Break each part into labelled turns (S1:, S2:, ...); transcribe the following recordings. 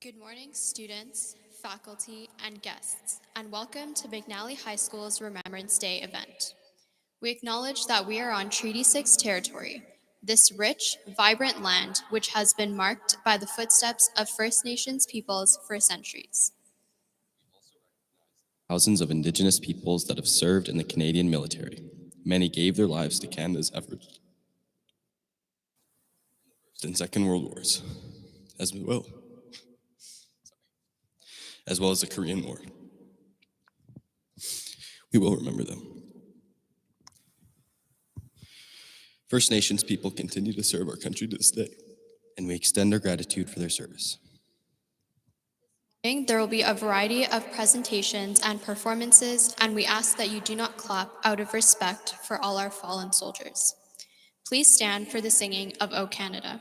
S1: Good morning, students, faculty, and guests, and welcome to McNally High School's Remembrance Day event. We acknowledge that we are on Treaty 6 territory, this rich, vibrant land which has been marked by the footsteps of First Nations peoples for centuries.
S2: Thousands of Indigenous peoples that have served in the Canadian military. Many gave their lives to Canada's efforts in Second World Wars, as well as the Korean War. We will remember them. First Nations people continue to serve our country to this day, and we extend our gratitude for their service.
S1: There will be a variety of presentations and performances, and we ask that you do not clap out of respect for all our fallen soldiers. Please stand for the singing of O Canada.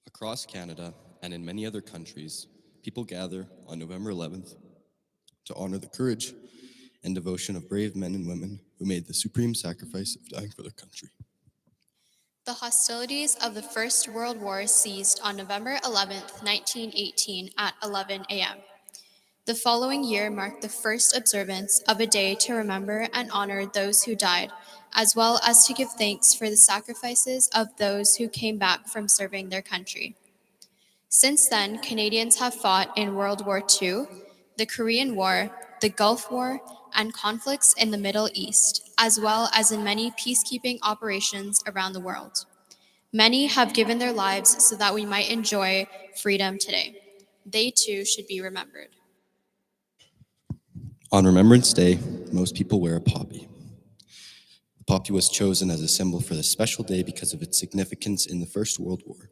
S2: Across Canada and in many other countries, people gather on November 11th to honor the courage and devotion of brave men and women who made the supreme sacrifice of dying for their country.
S1: The hostilities of the First World War ceased on November 11, 1918 at 11 a.m. The following year marked the first observance of a day to remember and honor those who died, as well as to give thanks for the sacrifices of those who came back from serving their country. Since then, Canadians have fought in World War II, the Korean War, the Gulf War, and conflicts in the Middle East, as well as in many peacekeeping operations around the world. Many have given their lives so that we might enjoy freedom today. They too should be remembered.
S2: On Remembrance Day, most people wear a poppy. The poppy was chosen as a symbol for this special day because of its significance in the First World War.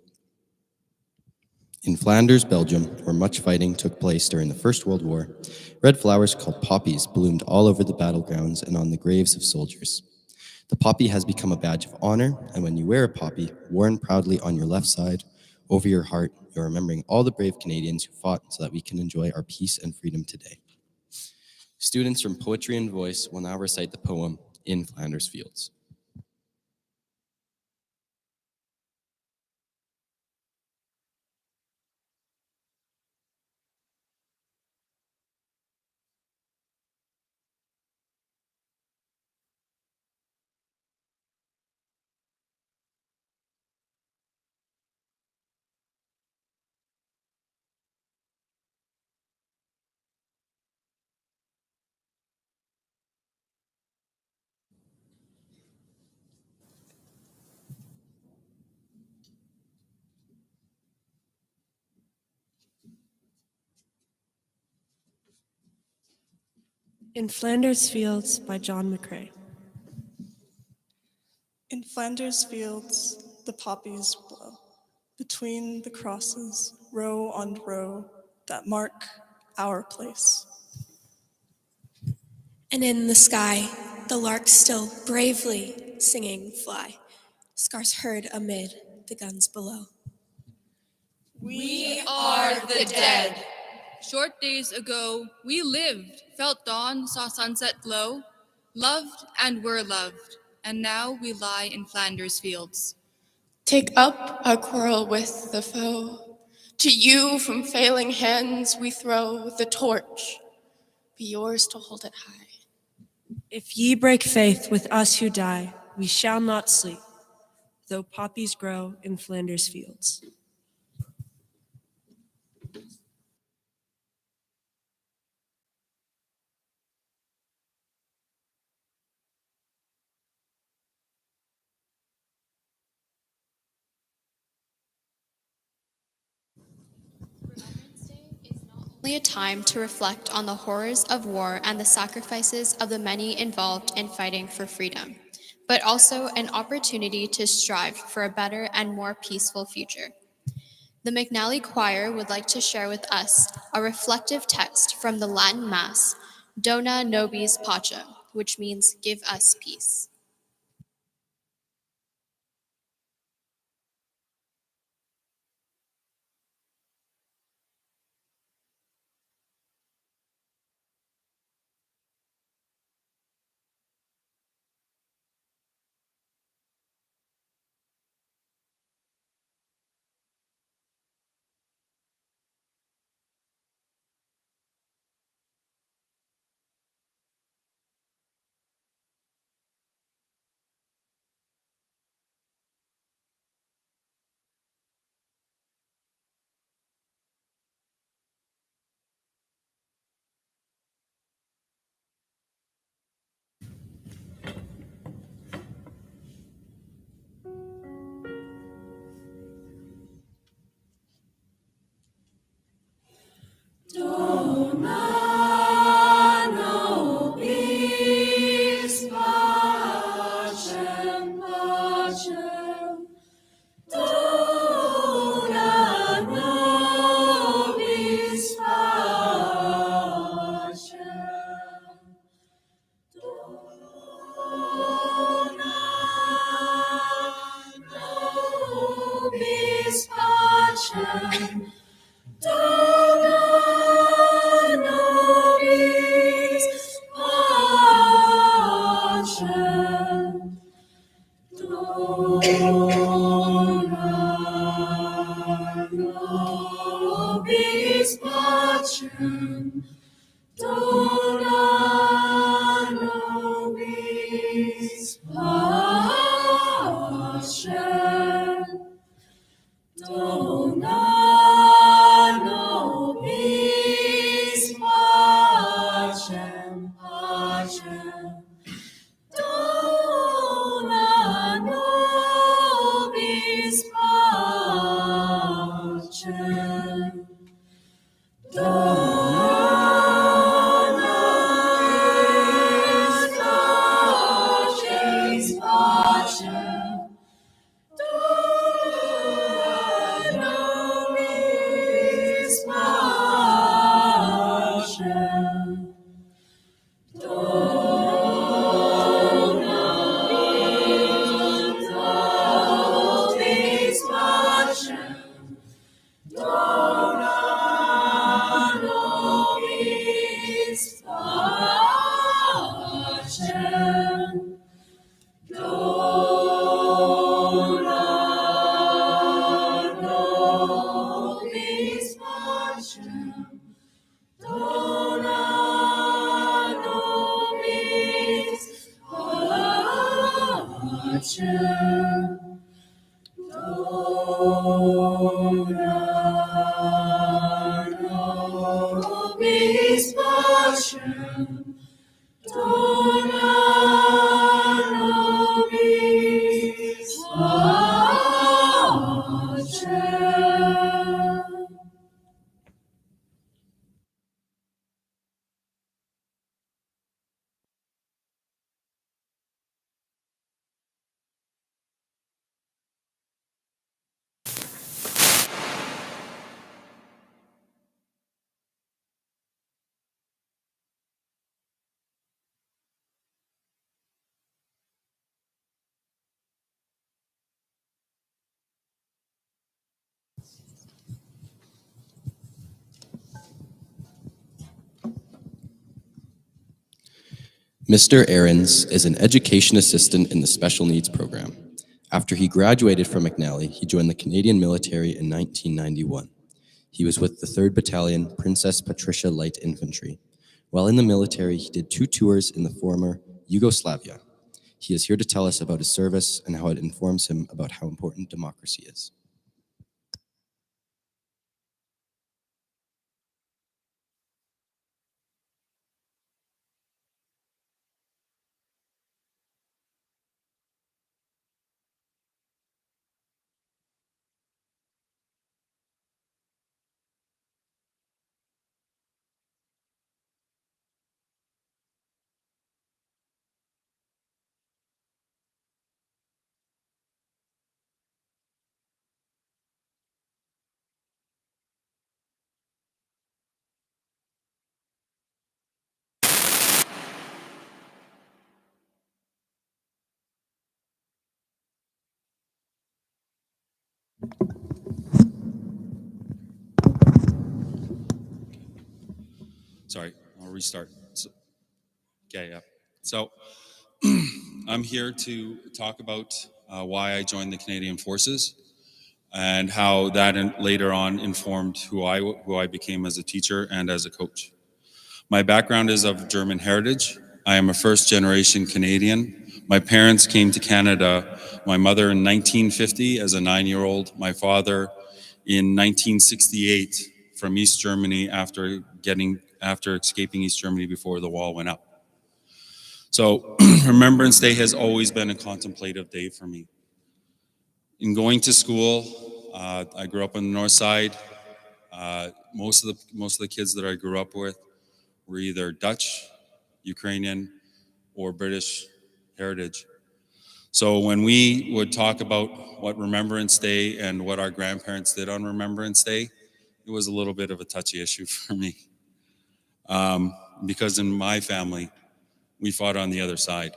S2: In Flanders, Belgium, where much fighting took place during the First World War, red flowers called poppies bloomed all over the battlegrounds and on the graves of soldiers. The poppy has become a badge of honor, and when you wear a poppy, worn proudly on your left side, over your heart, you're remembering all the brave Canadians who fought so that we can enjoy our peace and freedom today. Students from Poetry and Voice will now recite the poem In Flanders Fields.
S3: In Flanders Fields by John McCrae.
S4: In Flanders fields the poppies blow, between the crosses, row on row, that mark our place.
S5: And in the sky, the larks still bravely singing fly, scarce heard amid the guns below.
S6: We are the dead. Short days ago, we lived, felt dawn, saw sunset glow, loved and were loved, and now we lie in Flanders fields.
S1: Take up our quarrel with the foe. To you from failing hands we throw the torch. Be yours to hold it high.
S3: If ye break faith with us who die, we shall not sleep, though poppies grow in Flanders fields.
S1: Remembrance Day is not only a time to reflect on the horrors of war and the sacrifices of the many involved in fighting for freedom, but also an opportunity to strive for a better and more peaceful future. The McNally Choir would like to share with us a reflective text from the Latin Mass, Dona Nobis Pacem, which means give us peace.
S2: Mr. Ahrens is an education assistant in the special needs program. After he graduated from McNally, he joined the Canadian military in 1991. He was with the 3rd Battalion, Princess Patricia Light Infantry. While in the military, he did 2 tours in the former Yugoslavia. He is here to tell us about his service and how it informs him about how important democracy is.
S7: Sorry, I'll restart. Okay, yeah. So I'm here to talk about why I joined the Canadian Forces and how that later on informed who I became as a teacher and as a coach. My background is of German heritage. I am a first-generation Canadian. My parents came to Canada, my mother in 1950 as a 9-year-old, my father in 1968 from East Germany after escaping East Germany before the wall went up. So Remembrance Day has always been a contemplative day for me. In going to school, I grew up on the north side. Most of the kids that I grew up with were either Dutch, Ukrainian, or British heritage. So when we would talk about what Remembrance Day and what our grandparents did on Remembrance Day, it was a little bit of a touchy issue for me. Because in my family, we fought on the other side.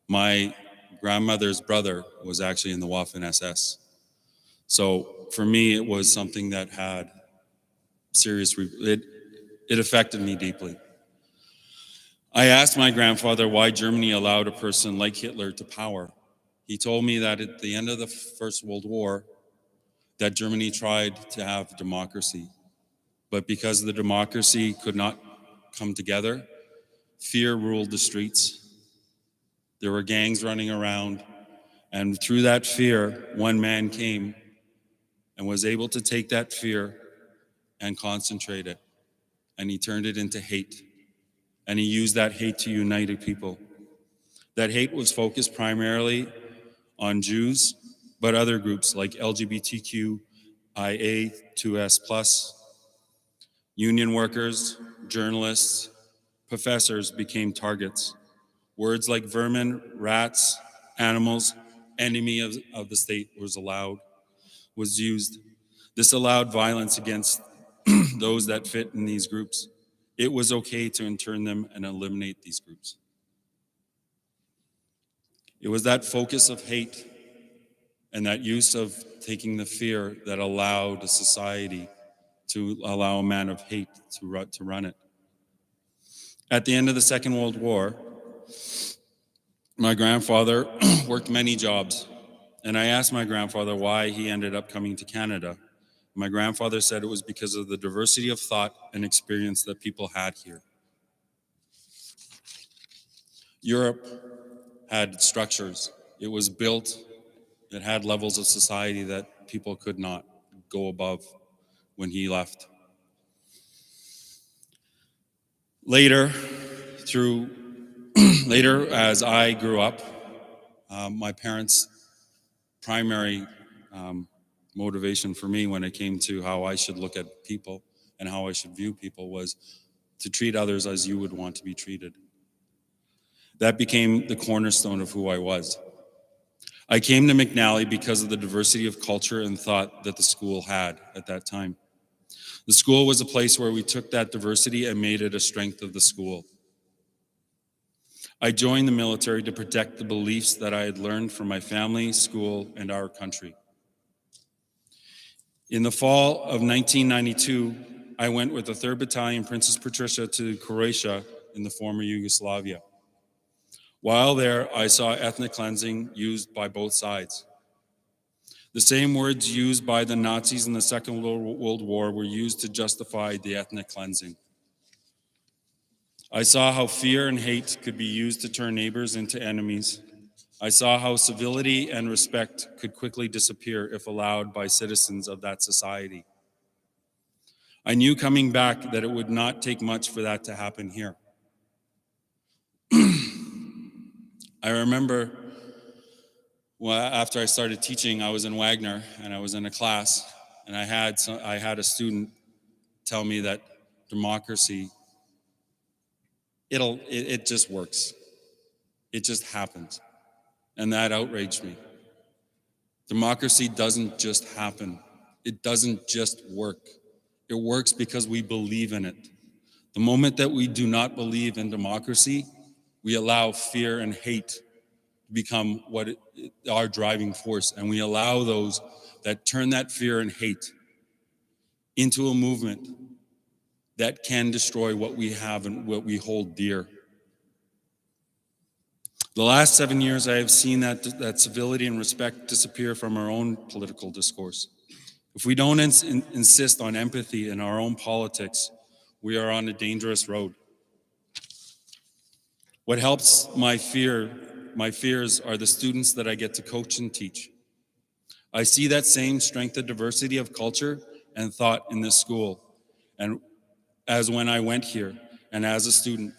S7: My grandmother's brother was actually in the Waffen SS. So for me, it was something that had it affected me deeply. I asked my grandfather why Germany allowed a person like Hitler to power. He told me that at the end of the First World War, that Germany tried to have democracy. But because the democracy could not come together, fear ruled the streets. There were gangs running around, and through that fear, one man came and was able to take that fear and concentrate it. And he turned it into hate. And he used that hate to unite people. That hate was focused primarily on Jews, but other groups like LGBTQIA2S+, union workers, journalists, professors became targets. Words like vermin, rats, animals, enemy of the state was used. This allowed violence against those that fit in these groups. It was okay to intern them and eliminate these groups. It was that focus of hate and that use of taking the fear that allowed a society to allow a man of hate to run it. At the end of the Second World War, my grandfather worked many jobs, and I asked my grandfather why he ended up coming to Canada. My grandfather said it was because of the diversity of thought and experience that people had here. Europe had structures. It was built. It had levels of society that people could not go above when he left. Later, as I grew up, my parents' primary motivation for me when it came to how I should look at people and how I should view people was to treat others as you would want to be treated. That became the cornerstone of who I was. I came to McNally because of the diversity of culture and thought that the school had at that time. The school was a place where we took that diversity and made it a strength of the school. I joined the military to protect the beliefs that I had learned from my family, school, and our country. In the fall of 1992, I went with the 3rd Battalion, Princess Patricia, to Croatia in the former Yugoslavia. While there, I saw ethnic cleansing used by both sides. The same words used by the Nazis in the Second World War were used to justify the ethnic cleansing. I saw how fear and hate could be used to turn neighbors into enemies. I saw how civility and respect could quickly disappear if allowed by citizens of that society. I knew coming back that it would not take much for that to happen here. I remember after I started teaching, I was in Wagner and I was in a class, and I had a student tell me that democracy, it just works. It just happens. And that outraged me. Democracy doesn't just happen. It doesn't just work. It works because we believe in it. The moment that we do not believe in democracy, we allow fear and hate to become our driving force, and we allow those that turn that fear and hate into a movement that can destroy what we have and what we hold dear. The last 7 years, I have seen that civility and respect disappear from our own political discourse. If we don't insist on empathy in our own politics, we are on a dangerous road. What helps my fears are the students that I get to coach and teach. I see that same strength of diversity of culture and thought in this school, and as when I went here and as a student.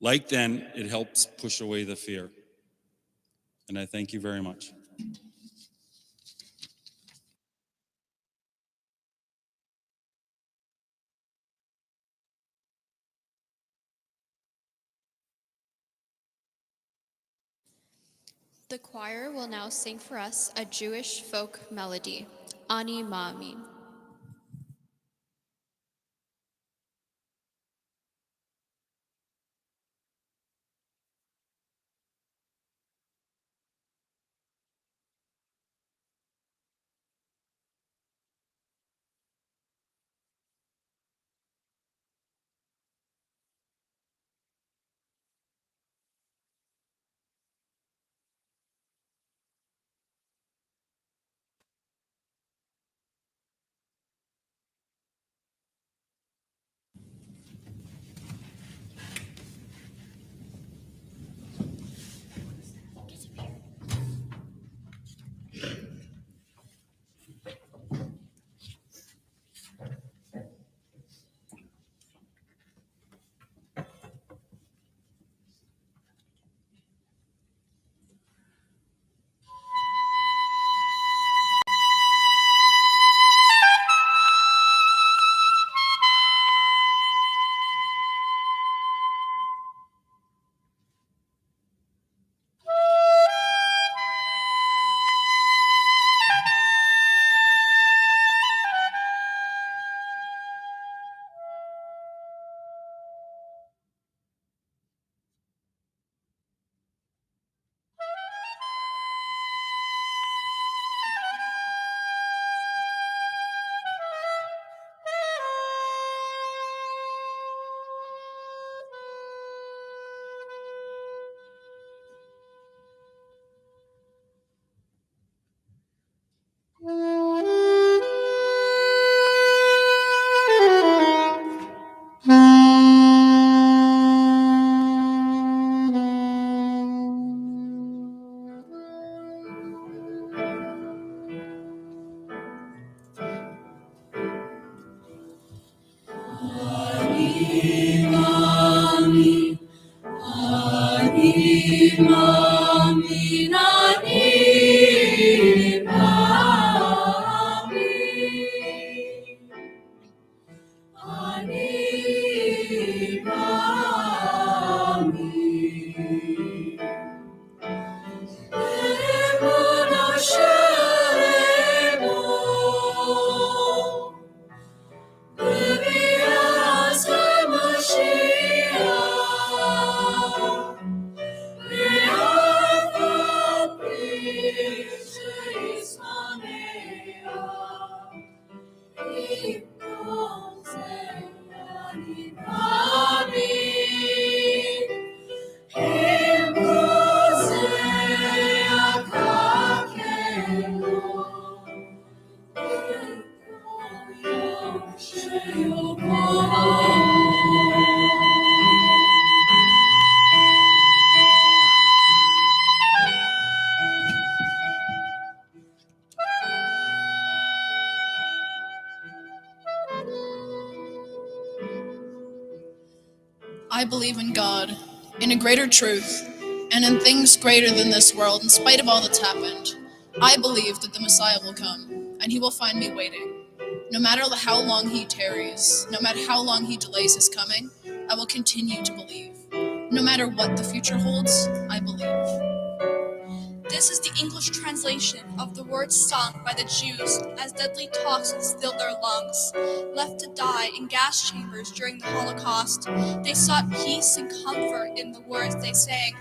S7: Like then, it helps push away the fear. And I thank you very much.
S1: The choir will now sing for us a Jewish folk melody, Ani Ma'amin.
S8: I believe in God, in a greater truth, and in things greater than this world, in spite of all that's happened. I believe that the Messiah will come, and he will find me waiting. No matter how long he tarries, no matter how long he delays his coming, I will continue to believe. No matter what the future holds, I believe.
S9: This is the English translation of the words sung by the Jews as deadly toxins filled their lungs. Left to die in gas chambers during the Holocaust, they sought peace and comfort in the words they sang.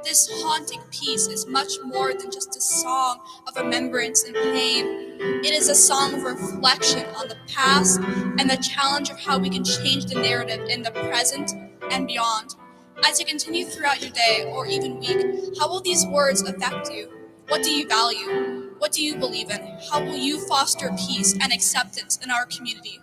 S9: This haunting piece is much more than just a song of remembrance and pain. It is a song of reflection on the past and the challenge of how we can change the narrative in the present and beyond. As you continue throughout your day or even week, how will these words affect you? What do you value? What do you believe in? How will you foster peace and acceptance in our community?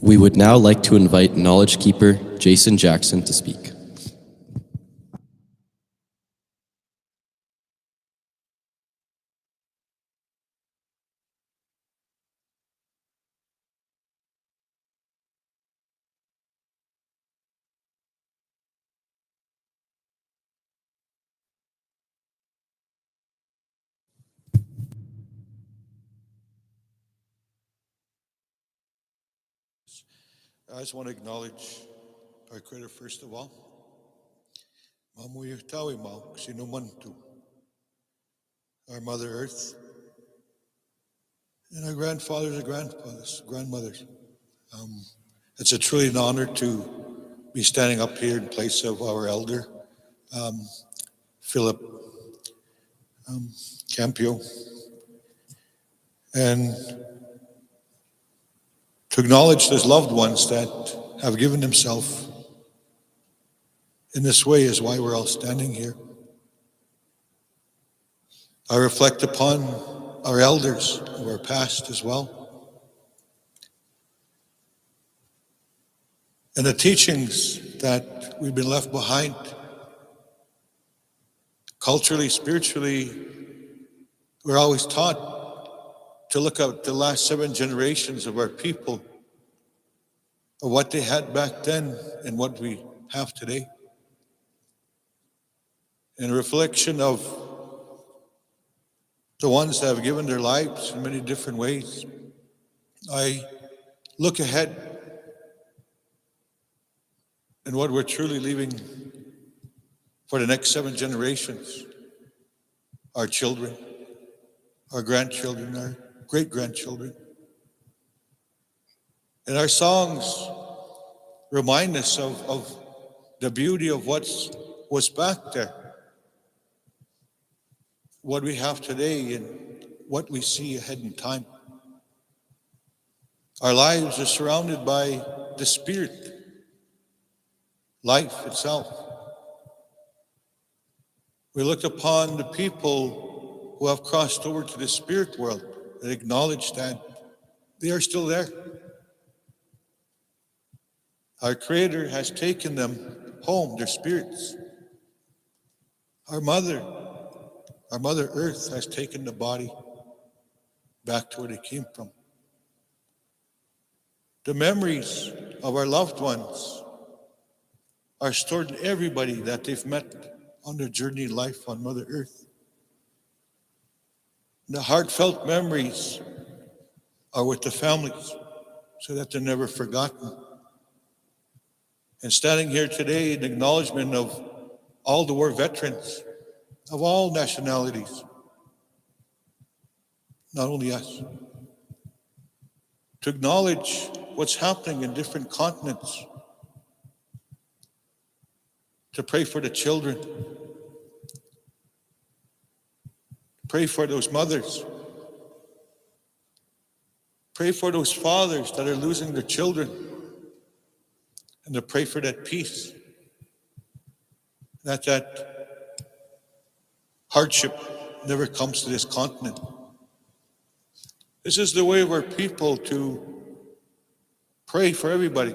S2: We would now like to invite Knowledge Keeper Jason Jackson to speak.
S10: I just want to acknowledge our Creator first of all. Mamuy tawi mau sinumantu. Our Mother Earth and our grandfathers and grandmothers. It's a truly an honor to be standing up here in place of our elder, Philip Campio. And to acknowledge those loved ones that have given themselves in this way is why we're all standing here. I reflect upon our elders who are past as well, and the teachings that we've been left behind. Culturally, spiritually, we're always taught to look at the last 7 generations of our people, of what they had back then and what we have today. And a reflection of the ones that have given their lives in many different ways. I look ahead and what we're truly leaving for the next 7 generations, our children, our grandchildren, our great-grandchildren. And our songs remind us of the beauty of what's back there, what we have today and what we see ahead in time. Our lives are surrounded by the Spirit, life itself. We look upon the people who have crossed over to the spirit world and acknowledge that they are still there. Our Creator has taken them home, their spirits. Our Mother Earth has taken the body back to where they came from. The memories of our loved ones are stored in everybody that they've met on their journey in life on Mother Earth. And the heartfelt memories are with the families so that they're never forgotten. And standing here today in acknowledgement of all the war veterans of all nationalities, not only us, to acknowledge what's happening in different continents, to pray for the children, pray for those mothers, pray for those fathers that are losing their children, and to pray for that peace, that hardship never comes to this continent. This is the way of our people to pray for everybody,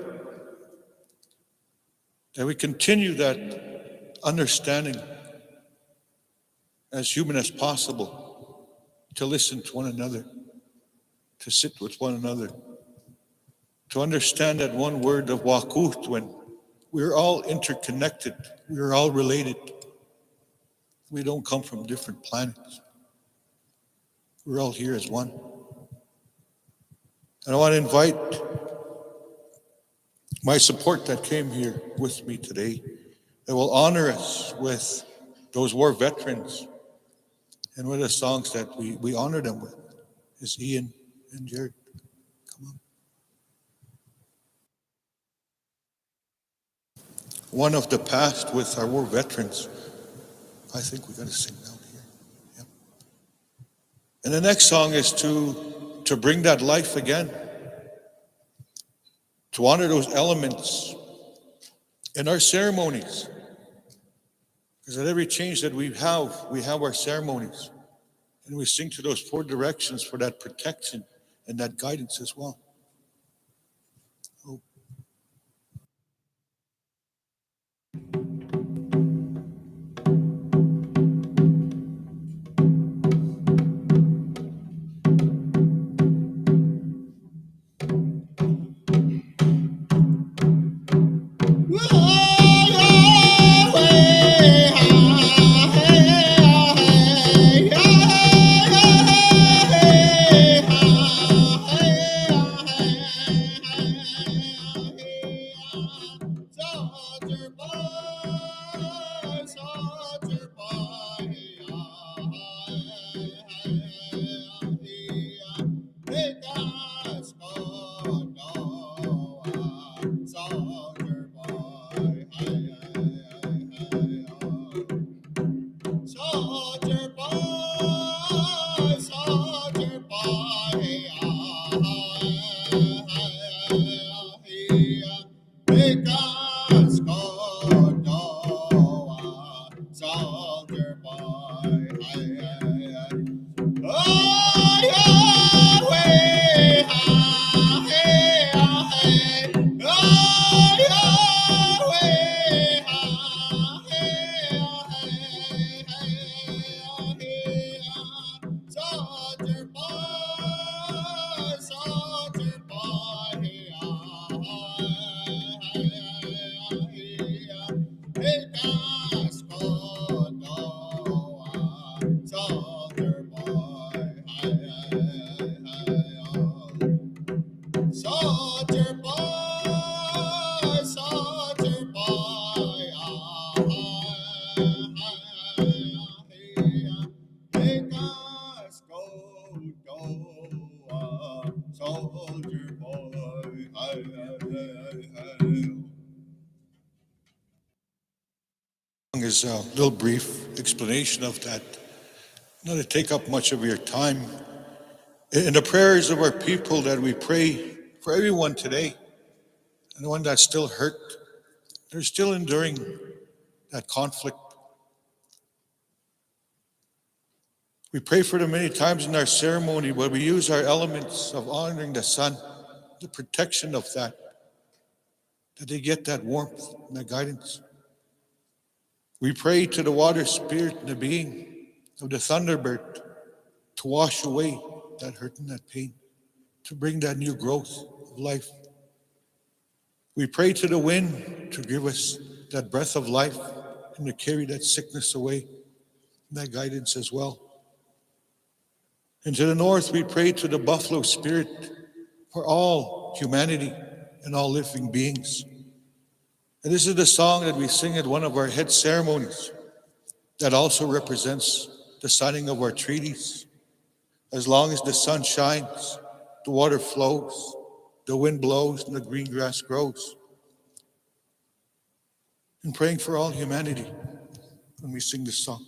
S10: that we continue that understanding as human as possible, to listen to one another, to sit with one another, to understand that one word of wakut, when we're all interconnected, we're all related. We don't come from different planets. We're all here as one. And I want to invite my support that came here with me today, that will honor us with those war veterans and with the songs that we honor them with, is Ian and Jared. Come on. One of the past with our war veterans, I think we're going to sing down here. Yep. And the next song is to bring that life again, to honor those elements in our ceremonies. Because at every change that we have our ceremonies. And we sing to those 4 directions for that protection and that guidance as well. Oh. is a little brief explanation of that. Not to take up much of your time. In the prayers of our people that we pray for everyone today, and the one that's still hurt, they're still enduring that conflict. We pray for them many times in our ceremony, but we use our elements of honoring the sun, the protection of that they get that warmth and that guidance. We pray to the water spirit and the being of the thunderbird to wash away that hurt and that pain, to bring that new growth of life. We pray to the wind to give us that breath of life and to carry that sickness away, and that guidance as well. And to the north, we pray to the buffalo spirit for all humanity and all living beings. And this is the song that we sing at one of our head ceremonies that also represents the signing of our treaties. As long as the sun shines, the water flows, the wind blows, and the green grass grows. And praying for all humanity when we sing this song.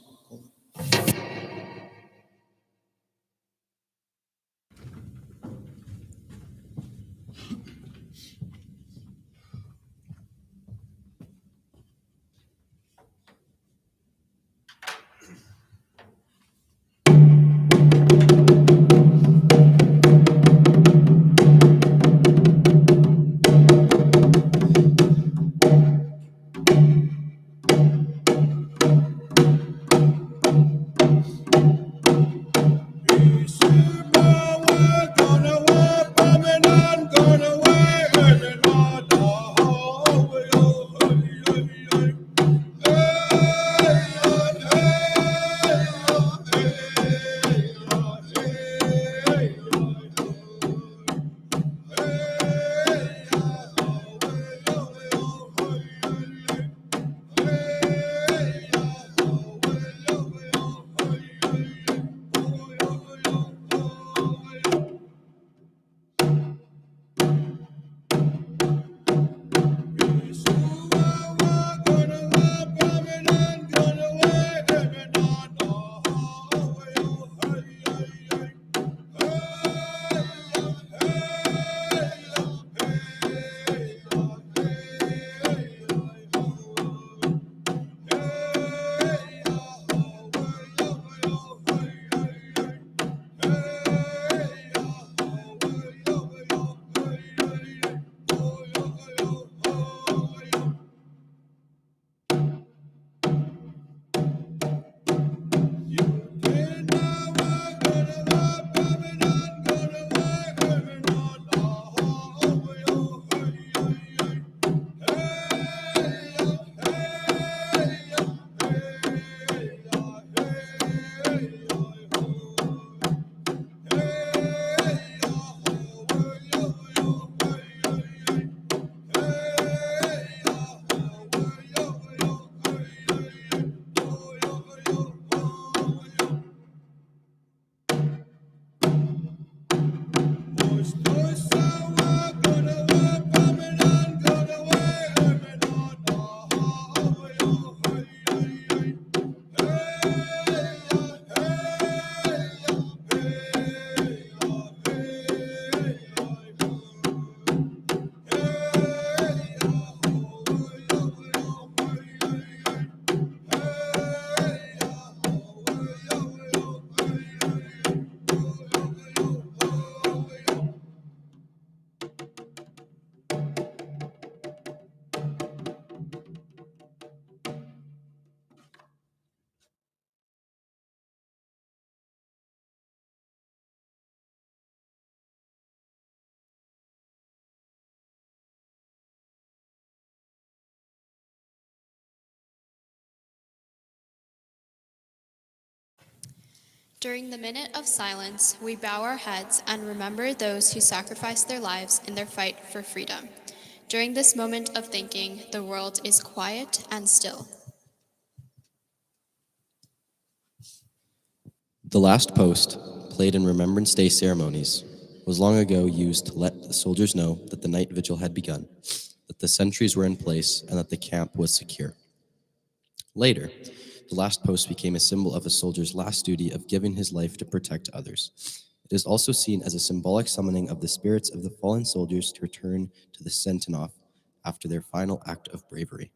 S1: During the minute of silence, we bow our heads and remember those who sacrificed their lives in their fight for freedom. During this moment of thinking, the world is quiet and still.
S2: The last post, played in Remembrance Day ceremonies, was long ago used to let the soldiers know that the night vigil had begun, that the sentries were in place, and that the camp was secure. Later, the last post became a symbol of a soldier's last duty of giving his life to protect others. It is also seen as a symbolic summoning of the spirits of the fallen soldiers to return to the Sentinov after their final act of bravery.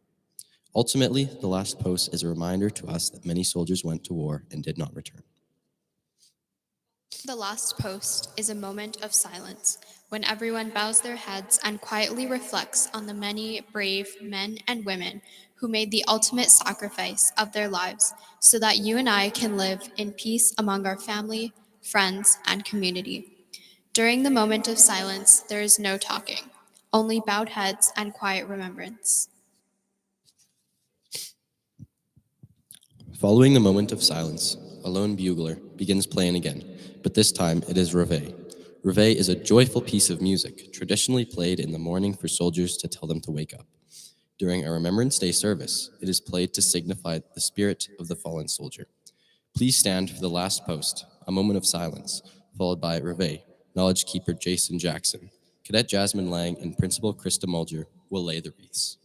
S2: Ultimately, the last post is a reminder to us that many soldiers went to war and did not return.
S1: The last post is a moment of silence when everyone bows their heads and quietly reflects on the many brave men and women who made the ultimate sacrifice of their lives so that you and I can live in peace among our family, friends, and community. During the moment of silence, there is no talking, only bowed heads and quiet remembrance.
S2: Following the moment of silence, a lone bugler begins playing again, but this time it is reveille. Reveille is a joyful piece of music traditionally played in the morning for soldiers to tell them to wake up. During a Remembrance Day service, it is played to signify the spirit of the fallen soldier. Please stand for the last post, a moment of silence, followed by reveille. Knowledge Keeper Jason Jackson, Cadet Jasmine Lang, and Principal Krista Mulger will lay the wreaths.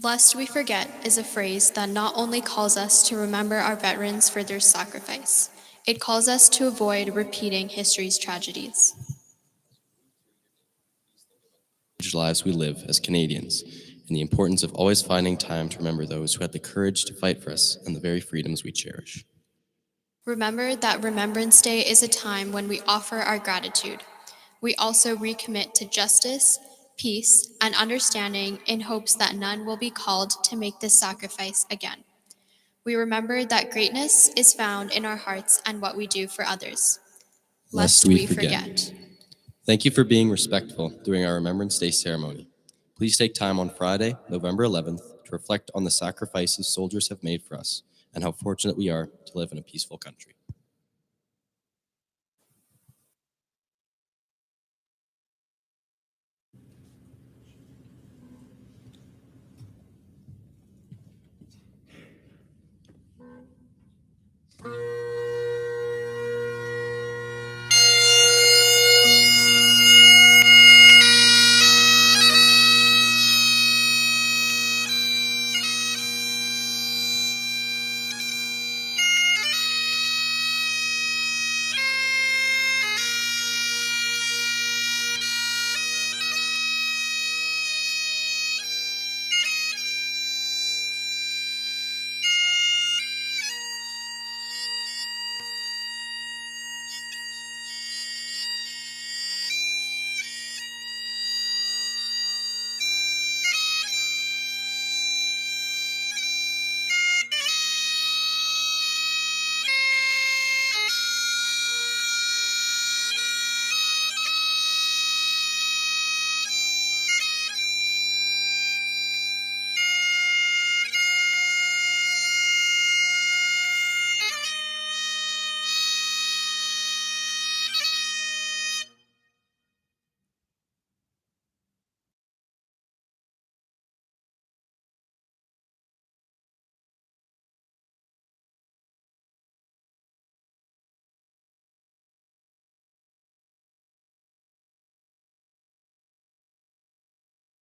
S1: Lest we forget is a phrase that not only calls us to remember our veterans for their sacrifice, it calls us to avoid repeating history's tragedies.
S2: Lives we live as Canadians, and the importance of always finding time to remember those who had the courage to fight for us and the very freedoms we cherish.
S1: Remember that Remembrance Day is a time when we offer our gratitude. We also recommit to justice, peace, and understanding in hopes that none will be called to make this sacrifice again. We remember that greatness is found in our hearts and what we do for others. Lest we forget.
S2: Thank you for being respectful during our Remembrance Day ceremony. Please take time on Friday, November 11th, to reflect on the sacrifices soldiers have made for us and how fortunate we are to live in a peaceful country.